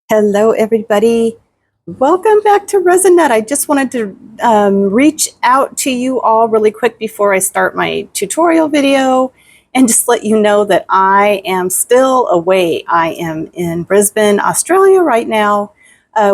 Hello, everybody. Welcome back to Resin. I just wanted to reach out to you all really quick before I start my tutorial video and just let you know that I am still away. I am in Brisbane, Australia right now.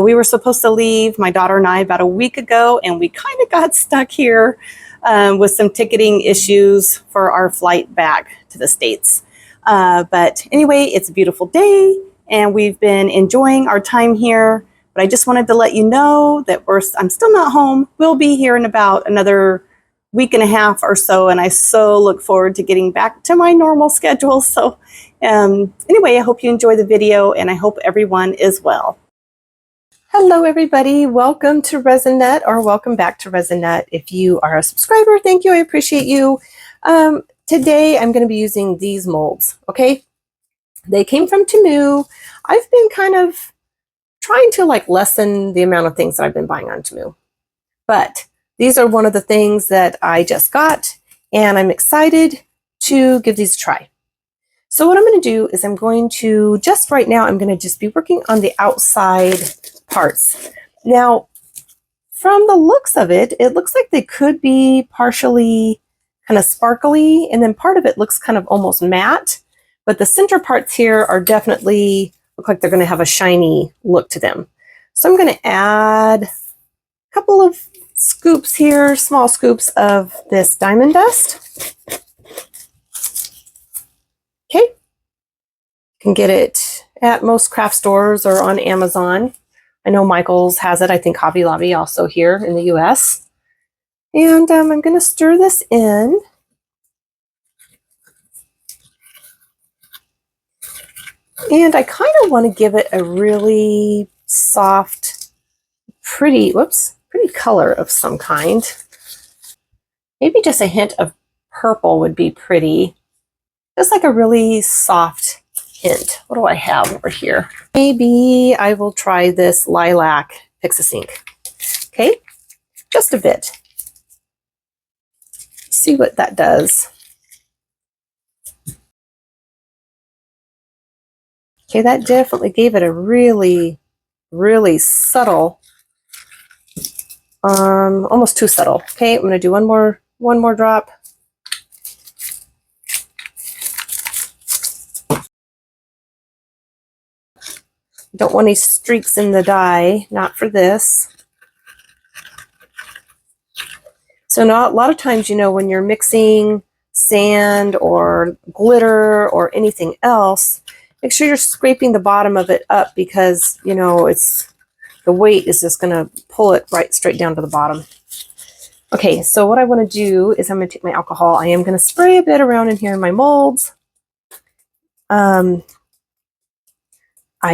We were supposed to leave, my daughter and I, about a week ago, and we kind of got stuck here with some ticketing issues for our flight back to the States. But anyway, it's a beautiful day and we've been enjoying our time here. But I just wanted to let you know that I'm still not home. We'll be here in about another week and a half or so, and I so look forward to getting back to my normal schedule. So anyway, I hope you enjoy the video, and I hope everyone is well. Hello, everybody. Welcome to Resin, or welcome back to Resin. If you are a subscriber, thank you. I appreciate you. Today, I'm going to be using these molds, okay? They came from Temu. I've been kind of trying to lessen the amount of things that I've been buying on Temu. But these are one of the things that I just got, and I'm excited to give these a try. So what I'm going to do is I'm going to just be working on the outside parts. Now, from the looks of it, it looks like they could be partially kind of sparkly, and then part of it looks kind of almost matte. But the center parts here are definitely look like they're going to have a shiny look to them. So I'm going to add a couple of scoops here, small scoops of this diamond dust. Okay. You can get it at most craft stores or on Amazon. I know Michael's has it. I think Hobby Lobby also here in the US. And I'm going to stir this in. And I kind of want to give it a really soft, pretty color of some kind. Maybe just a hint of purple would be pretty. Just like a really soft hint. What do I have over here? Maybe I will try this lilac Pixis ink. Okay, just a bit. See what that does. Okay, that definitely gave it a really, really subtle, almost too subtle. Okay, I'm going to do one more drop. Don't want any streaks in the dye, not for this. So a lot of times, when you're mixing sand or glitter or anything else, make sure you're scraping the bottom of it up because, the weight is just going to pull it straight down to the bottom. Okay, so what I want to do is I'm going to take my alcohol. I am going to spray a bit around in here in my molds. I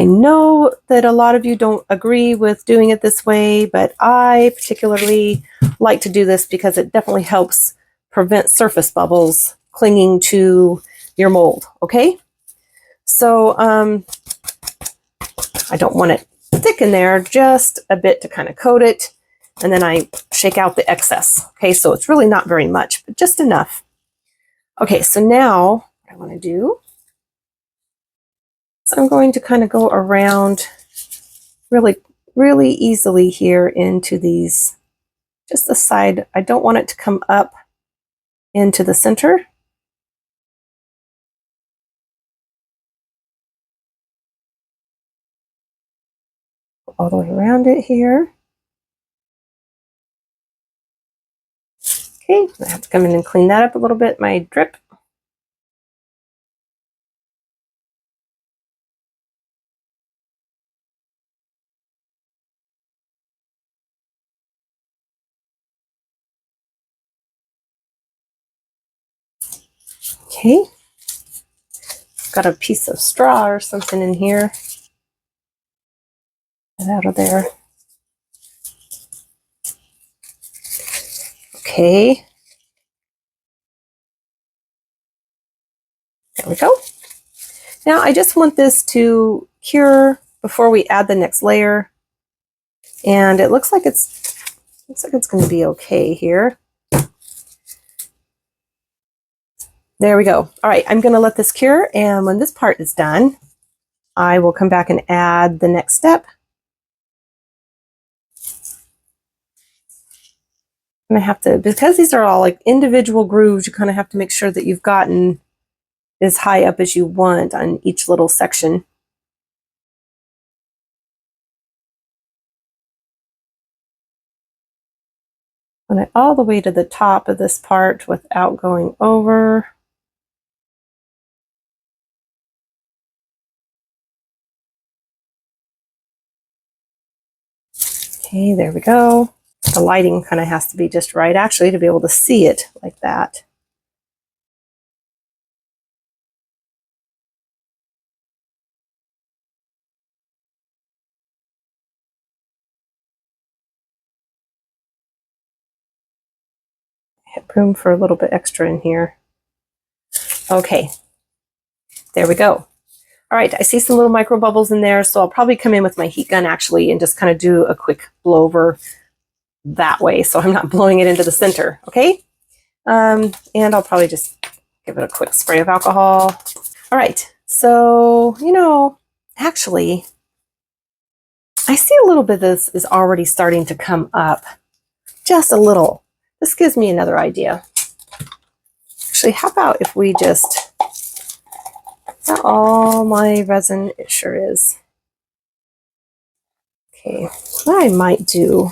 know that a lot of you don't agree with doing it this way, but I particularly like to do this because it definitely helps prevent surface bubbles clinging to your mold, okay? So I don't want it thick in there, just a bit to kind of coat it, and then I shake out the excess. Okay, so it's really not very much, but just enough. Okay, so now what I want to do is I'm going to kind of go around really, really easily here into these, just the side. I don't want it to come up into the center. All the way around it here. Okay, I have to come in and clean that up a little bit, my drip. Okay, got a piece of straw or something in here. Get out of there. Okay. There we go. Now I just want this to cure before we add the next layer. And it looks like it's going to be okay here. There we go. All right, I'm going to let this cure, and when this part is done, I will come back and add the next step. And I have to, because these are all like individual grooves, you kind of have to make sure that you've gotten as high up as you want on each little section. Run it all the way to the top of this part without going over. Okay, there we go. The lighting kind of has to be just right, actually, to be able to see it like that. Have room for a little bit extra in here. Okay, there we go. All right, I see some little micro bubbles in there, so I'll probably come in with my heat gun actually and just kind of do a quick blow over that way so I'm not blowing it into the center, okay? And I'll probably just give it a quick spray of alcohol. All right, so, you know, actually, I see a little bit of this is already starting to come up, just a little. This gives me another idea. Actually, how about if we just, is that all my resin? It sure is. Okay, what I might do,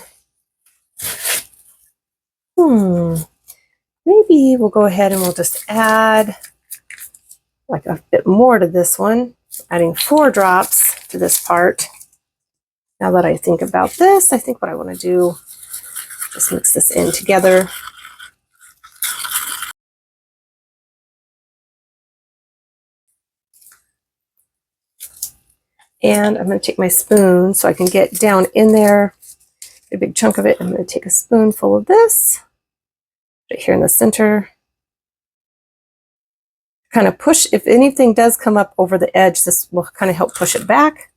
maybe we'll go ahead and we'll just add like a bit more to this one, adding 4 drops to this part. Now that I think about this, I think what I want to do, just mix this in together. And I'm going to take my spoon so I can get down in there, a big chunk of it. I'm going to take a spoonful of this right here in the center. Kind of push, if anything does come up over the edge, this will kind of help push it back.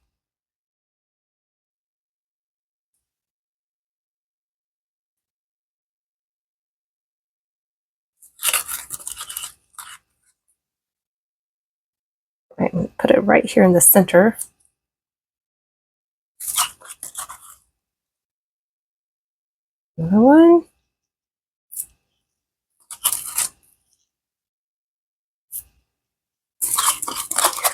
Right, I'm going to put it right here in the center. Another one.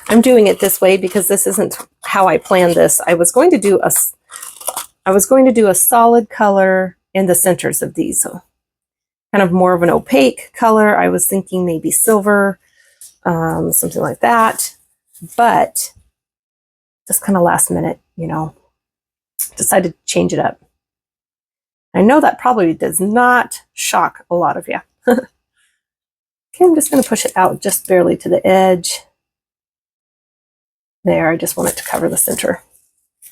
I'm doing it this way because this isn't how I planned this. I was going to do a solid color in the centers of these, so kind of more of an opaque color. I was thinking maybe silver, something like that, but just kind of last minute, you know, decided to change it up. I know that probably does not shock a lot of you. Okay, I'm just going to push it out just barely to the edge. There, I just want it to cover the center.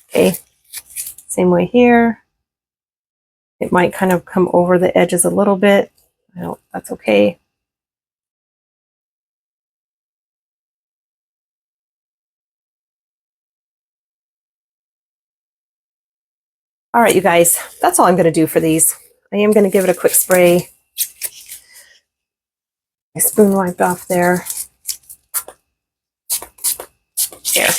Okay, same way here. It might kind of come over the edges a little bit. That's okay. All right, you guys, that's all I'm going to do for these. I am going to give it a quick spray. My spoon wiped off there. There.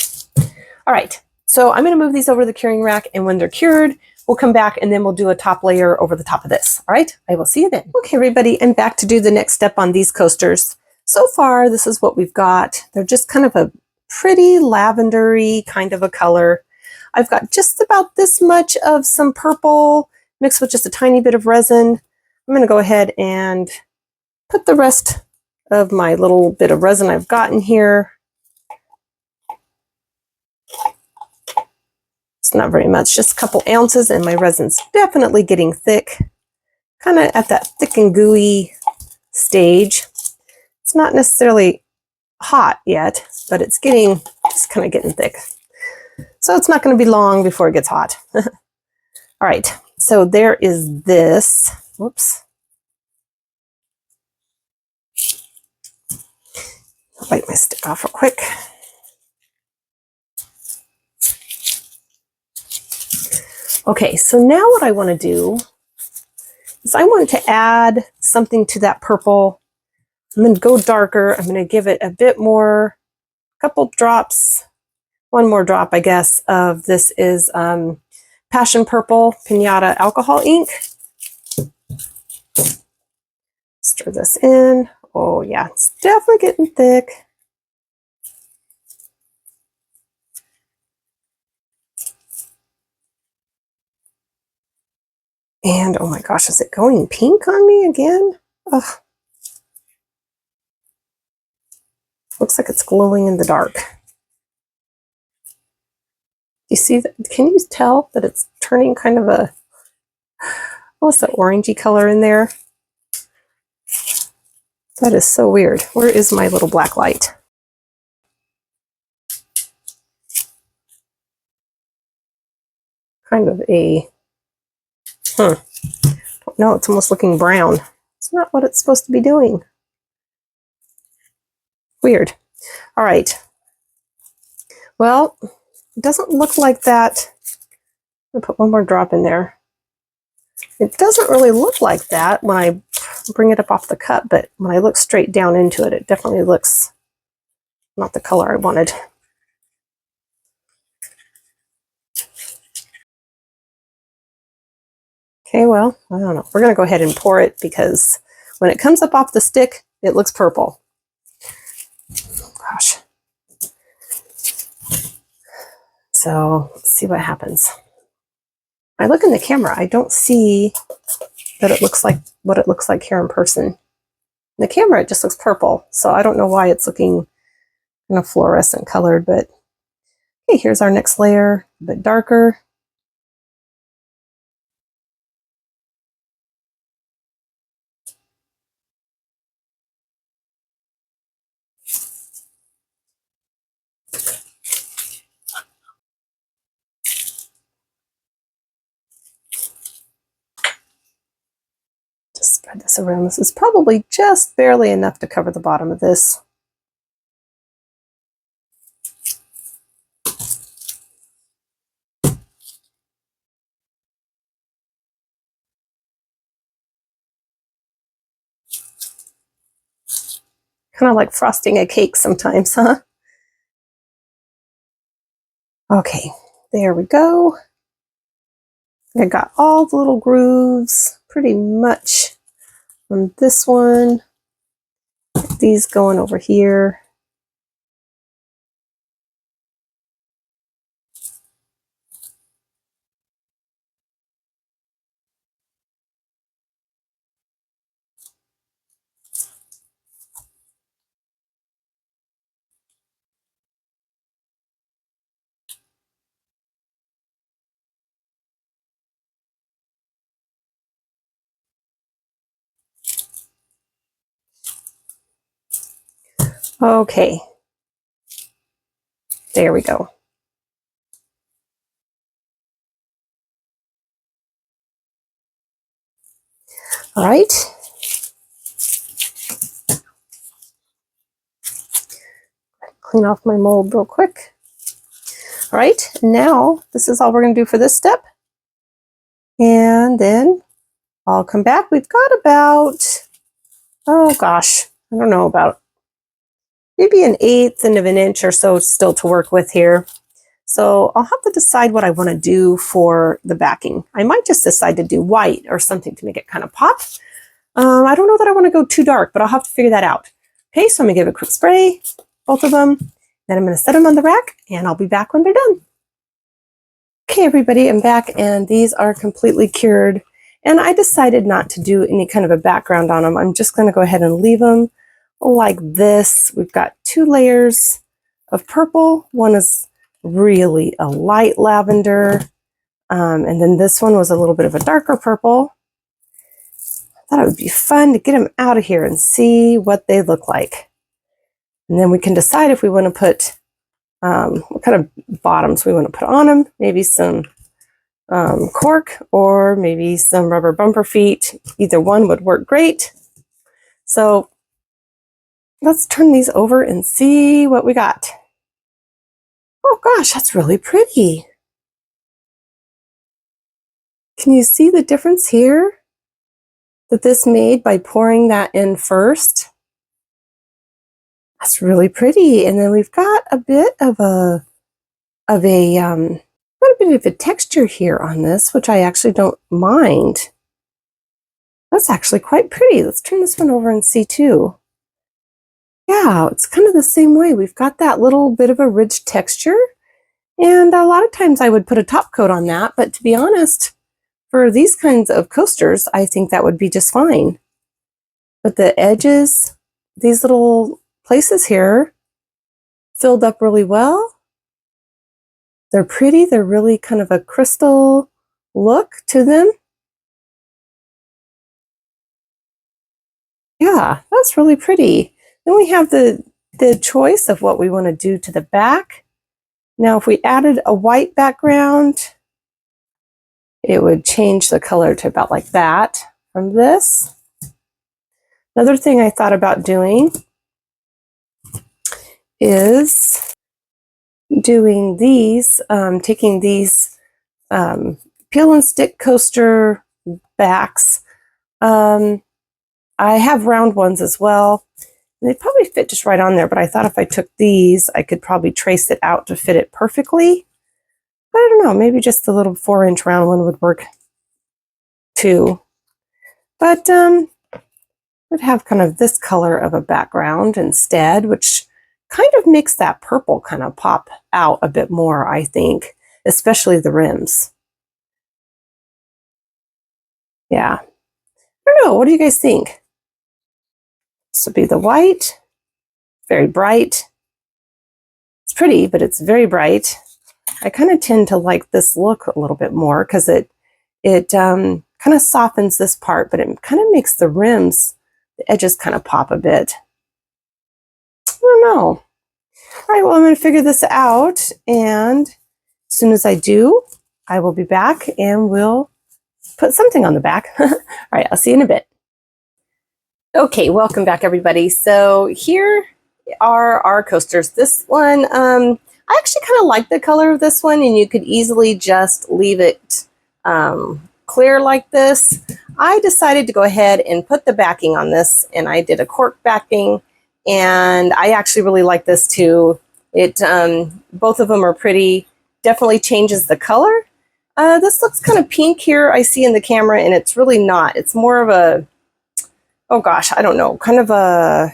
All right, so I'm going to move these over to the curing rack, and when they're cured, we'll come back and then we'll do a top layer over the top of this. All right, I will see you then. Okay, everybody, I'm back to do the next step on these coasters. So far, this is what we've got. They're just kind of a pretty lavendery kind of a color. I've got just about this much of some purple mixed with just a tiny bit of resin. I'm going to go ahead and put the rest of my little bit of resin I've gotten here. It's not very much, just a couple ounces, and my resin's definitely getting thick, kind of at that thick and gooey stage. It's not necessarily hot yet, but it's just kind of getting thick. So it's not going to be long before it gets hot. All right, so there is this. Whoops. I'll bite my stick off real quick. Okay, so now what I want to do is I want to add something to that purple. I'm going to go darker. I'm going to give it a bit more, a couple drops, one more drop, I guess, of this is Passion Purple Pinata Alcohol Ink. Stir this in. Oh yeah, it's definitely getting thick. And oh my gosh, is it going pink on me again? Ugh. Looks like it's glowing in the dark. You see that? Can you tell that it's turning kind of a, what's the orangey color in there? That is so weird. Where is my little black light? Kind of a, no, it's almost looking brown. It's not what it's supposed to be doing. Weird. All right. Well, it doesn't look like that. I'm gonna put one more drop in there. It doesn't really look like that when I bring it up off the cup, but when I look straight down into it, it definitely looks not the color I wanted. Okay, well, I don't know. We're gonna go ahead and pour it because when it comes up off the stick, it looks purple. Gosh. So let's see what happens. I look in the camera, I don't see that it looks like what it looks like here in person. In the camera, it just looks purple. So I don't know why it's looking kind of fluorescent colored, but okay, here's our next layer, a bit darker. Just spread this around. This is probably just barely enough to cover the bottom of this. Kind of like frosting a cake sometimes, huh? Okay, there we go. I got all the little grooves pretty much on this one. These going over here. Okay, there we go. All right. Clean off my mold real quick. All right, now this is all we're going to do for this step. And then I'll come back. We've got about, oh gosh, I don't know, about maybe 1/8 of an inch or so still to work with here. So I'll have to decide what I want to do for the backing. I might just decide to do white or something to make it kind of pop. I don't know that I want to go too dark, but I'll have to figure that out. Okay, so I'm going to give a quick spray, both of them. Then I'm going to set them on the rack, and I'll be back when they're done. Okay, everybody, I'm back, and these are completely cured. And I decided not to do any kind of a background on them. I'm just going to go ahead and leave them like this. We've got 2 layers of purple. One is really a light lavender. And then this one was a little bit of a darker purple. I thought it would be fun to get them out of here and see what they look like. And then we can decide if we want to put what kind of bottoms we want to put on them. Maybe some cork or maybe some rubber bumper feet. Either one would work great. So let's turn these over and see what we got. Oh gosh, that's really pretty. Can you see the difference here that this made by pouring that in first? That's really pretty. And then we've got a bit of a quite a bit of a texture here on this, which I actually don't mind. That's actually quite pretty. Let's turn this one over and see too. Yeah, it's kind of the same way. We've got that little bit of a ridge texture. And a lot of times I would put a top coat on that, but to be honest, for these kinds of coasters, I think that would be just fine. But the edges, these little places here, filled up really well. They're pretty. They're really kind of a crystal look to them. Yeah, that's really pretty. Then we have the choice of what we want to do to the back. Now, if we added a white background, it would change the color to about like that from this. Another thing I thought about doing is doing these, taking these peel and stick coaster backs. I have round ones as well. They probably fit just right on there, but I thought if I took these, I could probably trace it out to fit it perfectly. But I don't know, maybe just the little 4-inch round one would work too. But would have kind of this color of a background instead, which kind of makes that purple kind of pop out a bit more, I think, especially the rims. Yeah. I don't know, what do you guys think? This would be the white, very bright. It's pretty, but it's very bright. I kind of tend to like this look a little bit more because it kind of softens this part, but it kind of makes the rims, the edges kind of pop a bit. I don't know. All right, well, I'm going to figure this out, and as soon as I do, I will be back and we'll put something on the back. All right, I'll see you in a bit. Okay, welcome back, everybody. So here are our coasters. This one, I actually kind of like the color of this one, and you could easily just leave it clear like this. I decided to go ahead and put the backing on this, and I did a cork backing, and I actually really like this too. It both of them are pretty, definitely changes the color. This looks kind of pink here, I see in the camera, and it's really not. It's more of a, oh gosh, I don't know, kind of a,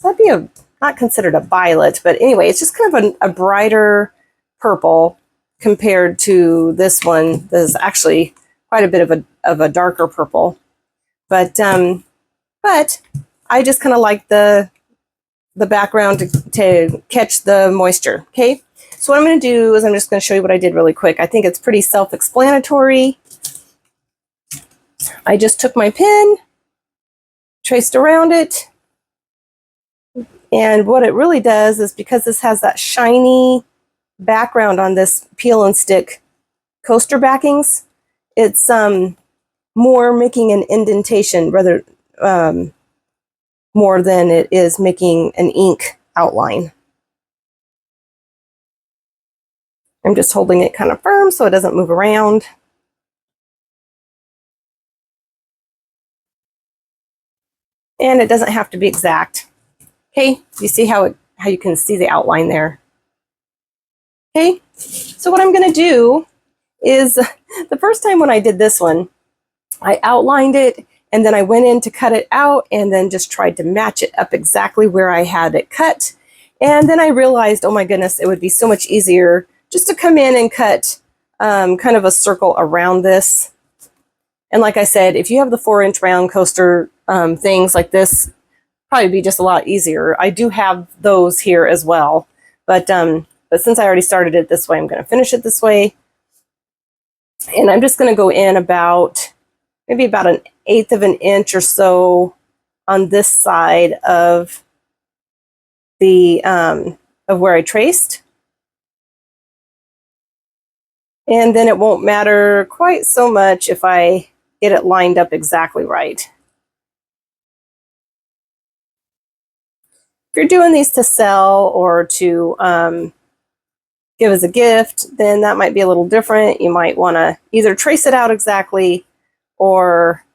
that'd be a, not considered a violet, but anyway, it's just kind of a brighter purple compared to this one. There's actually quite a bit of a darker purple, but I just kind of like the background to catch the moisture. Okay, so what I'm going to do is I'm just going to show you what I did really quick. I think it's pretty self-explanatory. I just took my pen, traced around it, and what it really does is, because this has that shiny background on this peel and stick coaster backings, it's more making an indentation rather more than it is making an ink outline. I'm just holding it kind of firm so it doesn't move around. And it doesn't have to be exact. Okay, you see how you can see the outline there. Okay, so what I'm going to do is, the first time when I did this one, I outlined it and then I went in to cut it out and then just tried to match it up exactly where I had it cut. And then I realized, oh my goodness, it would be so much easier just to come in and cut kind of a circle around this. And like I said, if you have the 4-inch round coaster things like this, probably be just a lot easier. I do have those here as well, but since I already started it this way, I'm going to finish it this way. And I'm just going to go in about, maybe about 1/8 of an inch or so on this side of the of where I traced. And then it won't matter quite so much if I get it lined up exactly right. If you're doing these to sell or to give as a gift, then that might be a little different. You might want to either trace it out exactly or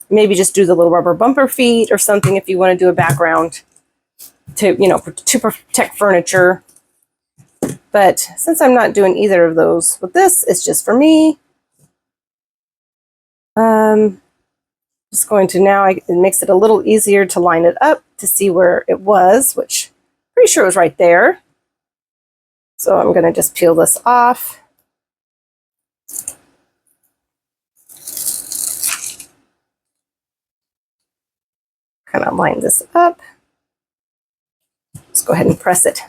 maybe just do the little rubber bumper feet or something if you want to do a background to, you know, to protect furniture. But since I'm not doing either of those with this, it's just for me. Just going to now, it makes it a little easier to line it up to see where it was, which I'm pretty sure it was right there. So I'm going to just peel this off. Kind of line this up. Let's go ahead and press it.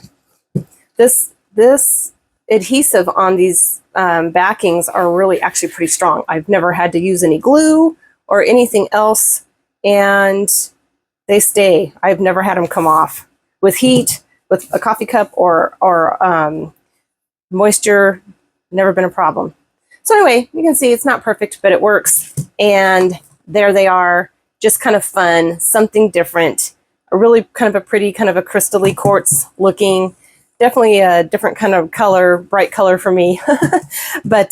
This adhesive on these backings are really actually pretty strong. I've never had to use any glue or anything else, and they stay. I've never had them come off. With heat, with a coffee cup or moisture, never been a problem. So anyway, you can see it's not perfect, but it works. And there they are, just kind of fun, something different, a really kind of a pretty, kind of a crystally quartz looking, definitely a different kind of color, bright color for me. But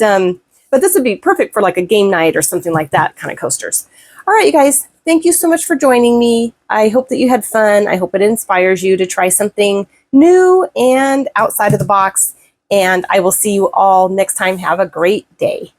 this would be perfect for like a game night or something like that kind of coasters. All right, you guys, thank you so much for joining me. I hope that you had fun. I hope it inspires you to try something new and outside of the box. And I will see you all next time. Have a great day.